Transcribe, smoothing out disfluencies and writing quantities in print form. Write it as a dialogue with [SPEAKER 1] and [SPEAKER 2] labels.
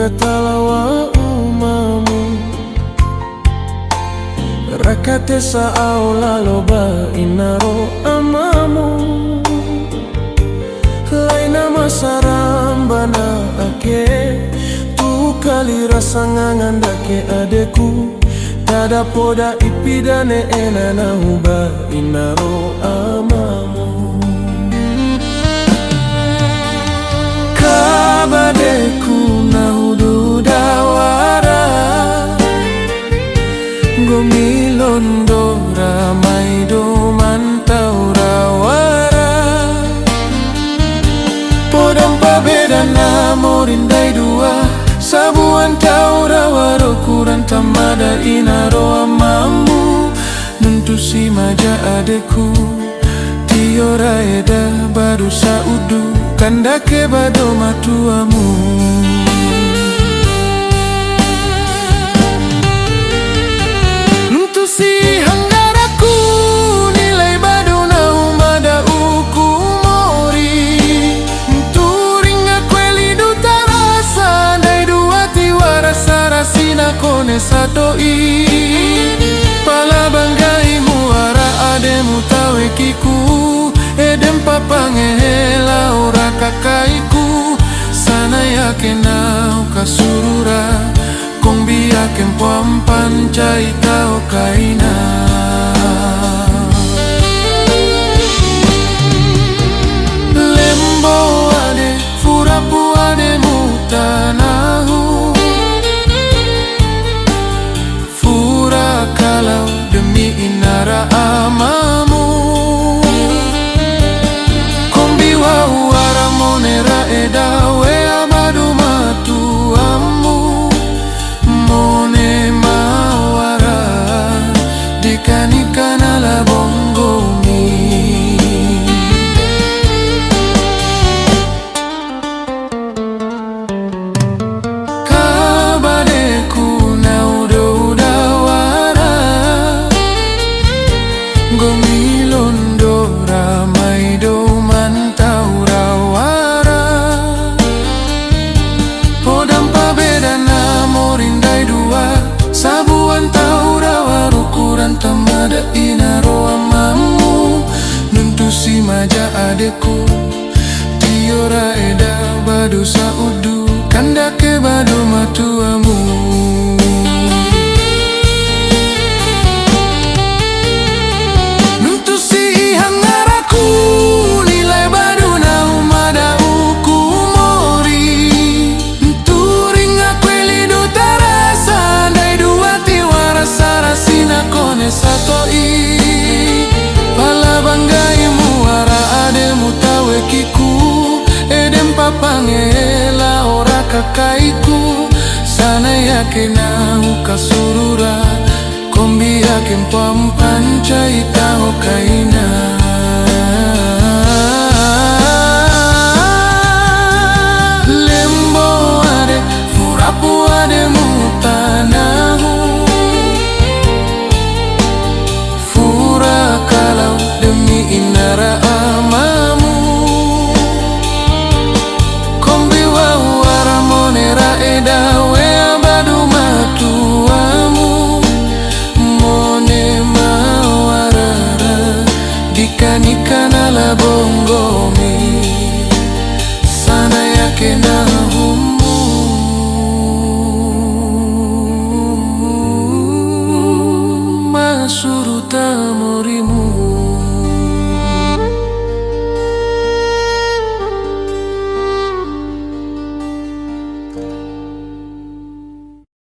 [SPEAKER 1] talawa umamu rakate sa aula loba inaro amamu laina masarambana ake tu kali rasa ngangandake adeku tada poda ipidane enana huba inaro amamu kabadeku na hududawara gomilondora maido mantaurawara podam pabeda namorindai dua sabuan taurawaro kurang tamada inaro amamu nuntusi maja adeku tiora eda baru saudu kandake bado matuamu nuntusi hanggaraku nilai bado na umada uku mori nturinga kweli dutarasa dai dua tiwara sarasina kone satoi pala banggai muara ademu tawekiku edem papangehela ora kakaiku sana yake nau kasurura kong biake mpampan cai kau kaina lembo ade furapu ade mutanahu fura kalau demi inara amamu monera edawe abadu matuamu mone mawara dikanikana la bongomi kabadeku na udawara gomilondora maido tamada inaro amamu nuntusi maja adeku tiora eda badu saudu kandake badu matuamu nuntusi hangaraku nilai badu na umada uku mori nturinga kweli dutarasa dai dua tiwara sarasina kone satoi pala banggai muara ademu tawekiku edem papangela ora kakaiku sana yake nau kasurura kombi yake mpampan cai kau kaina lembo ade furapu ade mutanahu kalau demi inara amamu kombi wawara monera edawe abadu matuamu mone mawarara dikanikana la bongomi sana yake na humu masuruta morimu